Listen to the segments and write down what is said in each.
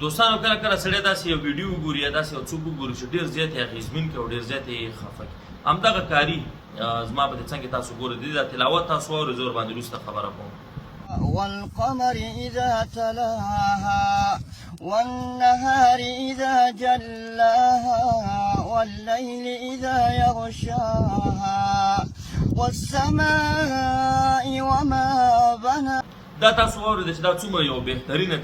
دوستانو کله کله سړی داسې یو ویډیو وګوري یا داسې یو څوک وګوري چې ډېر زیات یې اغېزمن کړي او ډېر زیات یې خفه کړي. همدغه کاري زما په دې څنګ کې تاسو ګورئ د دې دا تلاوت تاسو واورئ، زه ورباندې وروسته خبره کوم. والقمر إذا تلاها والنهار إذا جلاها والليل إذا يغشاها والسماء وما بناها. دا تاسو واورئ چې دا څومره یو بهترینه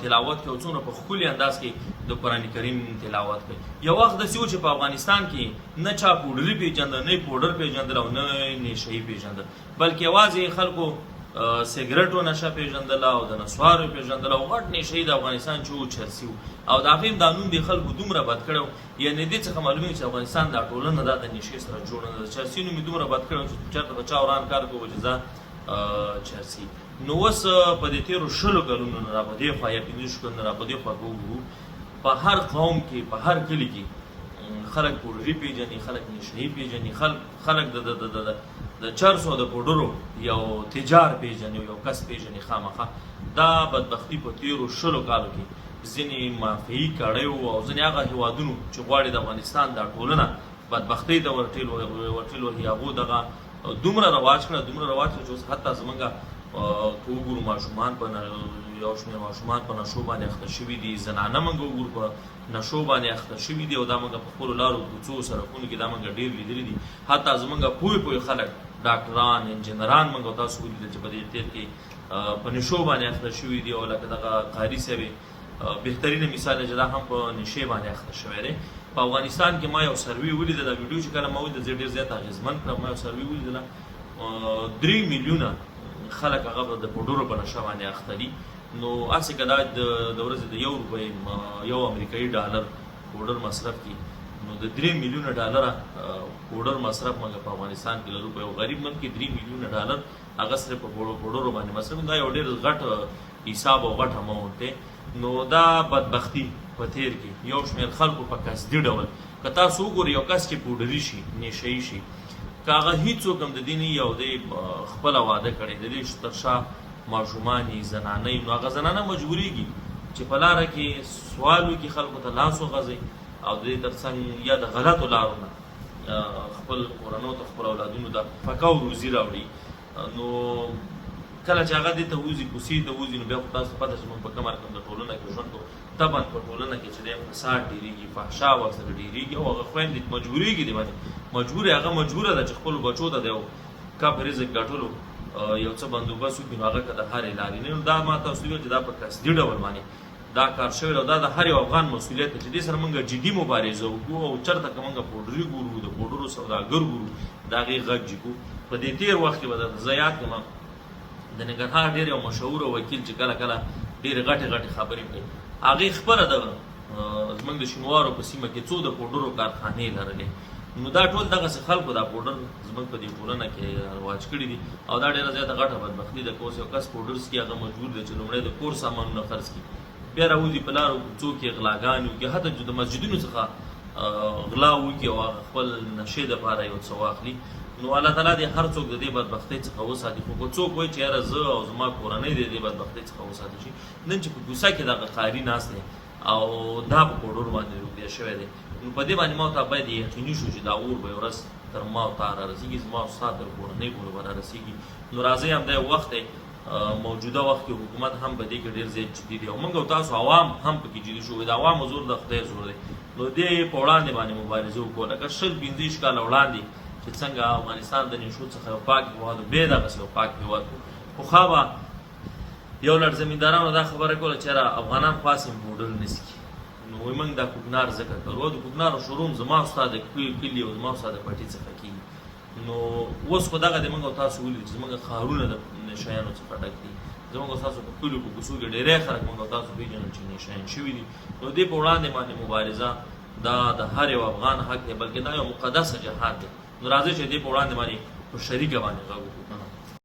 تلاوت کوي او څومره په ښکلي انداز کې د قرآن کریم تلاوت کوي. یو وخت داسې و چې په افغانستان کې نه چا پوډري پېژنده، نه یې پوډر پېژندل او نه نشه یي پېژندل، بلکې یوازې خلکو سګرټو نشه پېژندله او د نسوارو پېژندله او غټ نشه یي د افغانستان چې و چرسي و او د هغې دا نوم دې خلکو دومره بد کړی و. یعنې دې څخه معلومېږي چې افغانستان دا ټولنه دا د نشې سره جوړه نه ده. چرسي نوم یې دومره بد کړی و چې چېرته به چا وران کار کوو چې ځه چرسي. نو اوس په دې تېرو 20 کلونو نه را په دې خوا یا 15 کلونو نه را په دې خوا که وګورو، په هر قوم کې په هر کلي کې خلک پوډري پېژني، خلک نشهیي پېژني، خلک د چرسو او د پوډرو یو تجار پېژني، یو کس پېژني خامخا. دا بدبختي په تېرو 20 کالو کې ځینې مافیایي کړی وو او ځینې هغه هېوادونو چې غواړي د افغانستان دا ټولنه بدبختۍ ته ورټېل وهي هغو دغه دومره رواج کړه چې اوس حتی زمونږ که وګورو ماشومان په یو شمېر ماشومان په نشو باندې اخته شوي دي، زنانه موږ وګورو په نشو باندې اخته شوي دي او دا موږ په خپلو لارو کوڅو سړکونو کې دا موږ ډېر لیدلي دي. حتی زمونږ پوه خلک ډاکټران انجینران موږ تاسو ولیدل چې په دې تېر کې په نشو باندې اخته شوي دي او لکه دغه قاري صاحب بهترینه مثال دی چې دا هم په نشې باندې اخته شوی دی. په افغانستان کې ما یو سروي ولیده، دا ویډیو چې کله ما ولیده زه ډېر زیات اغېزمن کړم. ما یو سروي ولیدله 3 میلیونه خلک هغه د پوډرو په نشه باندې اخته دي. نو هسې که دا د ورځې د 1 روپۍ 1 امریکایي ډالر پوډر مصرف کړي نو د 3 میلیونه ډالره پوډر مصرف موږ په افغانستان کې لرو. په یو غریب ملک کې 3 میلیونه ډالر هغه صرف په پوډرو باندې مصرف، دا یو ډېر غټ حساب او غټ اماونټ دی. نو دا بدبختي په تېر کې یو شمېر خلکو په قصدي ډول که تاسو وګورئ یو کس چې پوډري شي، نشهیي شي، که هغه هېڅوک هم د دې نه یو دی خپله واده کړی د دې تر شا ماشومان یې زنانه یي، نو هغه زنانه مجبورېږي چې په لاره کې سوال وکړي، خلکو ته لاس وغځوي او د دې تر څنګ یا د غلطو لارو نه خپل کورنو ته خپل اولادونو ته فقه او روزي راوړي. نو کله چې هغه دې ته وځي کوڅې ته وځي نو بیا خو تاسو پته چې موږ په کوم رقم د ټولنه کې ژوند کوو. طبعا په ټولنه کې چې دی فساد ډېرېږي، فحشا ورسره ډېرېږي او هغه خویندې مجبورېږي دې باندې هغه مجبوره ده چې خپلو بچو ته د یو کپ رزق ګټلو یو څه بندوبست وکړي. نو هغه که د هرې لارې نه، نو دا ما تاسو ویل چې دا په قصدي ډول باندې دا کار شوی او دا د هر یو افغان مسؤلیت دی چې دې سره موږ جدي مبارزه وکړو او چېرته که موږ پوډري ګورو، د پوډرو سوداګر ګورو، د هغې غږ جګو. په دې تېر وخت کې به درته زه یاد کړم د ننګرهار ډېر یو مشهوره وکیل چې کله ډېرې غټې خبرې کوي، هغې خپله د زموږ د شینوارو په سیمه کې څو د پوډرو کارخانې لرلې. نو دا ټول دغسې خلکو دا پوډر زموږ په دې ټولنه کې رواج کړي دي او دا ډېره زیاته غټه بدبختي ده که اوس یو کس پوډر څکي هغه مجبور دی چې لومړی د کور سامانونه خرڅ کړي، بیا راوځي په لارو کوڅو کې غلاګانې وکړي، حتی د مسجدونو څخه غلا وکړي او هغه خپل نشې دپاره یو څه واخلي. نو الله تعالی دې هر څوک د دې بدبختۍ څخه وساتي. خو که څوک وایي چې یاره زه او زما کورنۍ دې بدبختۍ څخه وساتي شي، نن چې په کوڅه کې دغه قاري ناست دی او دا په پوډرو باندې روږدی شوی دی، نو په دې باندې ما ته باید یقیني شو چې دا اور به یو ورځ تر ما او تا را رسېږي، زما او ستا تر کورنۍ پورې به را رسېږي. نو راځئ همدا یو وخت دی، موجوده وخت کې حکومت هم په دې کې ډېر زیات جدي دی او موږ او تاسو عوام هم پکې جدي شو. د عوامو زور د خدای زور دی. نو دې په وړاندې باندې مبارزه وکړو لکه 15 کاله وړاندې چې څنګه افغانستان د نشو څخه یو پاک هېواد و، بیا دغسې یو پاک هېواد و. پخوا به یو لړ زمیندارانو دا خبره کوله چې یاره افغانان خو هسې پوډر نه څکي، نو وایي موږ دا کوکنار ځکه کوو. د کوکنارو شروع زما او ستا د کلي او زما او ستا د پټي څخه کېږي. نو اوس خو دغه د موږ او تاسو ولید چې زموږ ښارونه د نشیانو څخه ډک دي، زموږ او تاسو په کلیو په کوڅو کې ډېری خلک موږ او تاسو پېژنو چې نشیان شوي دي. نو دې په وړاندې باندې مبارزه دا د هر یو افغان حق دی، بلکې دا یو مقدسه جهاد دی. نو راځئ چې دې په وړاندې باندې په شریکه باندې غږ وکړو.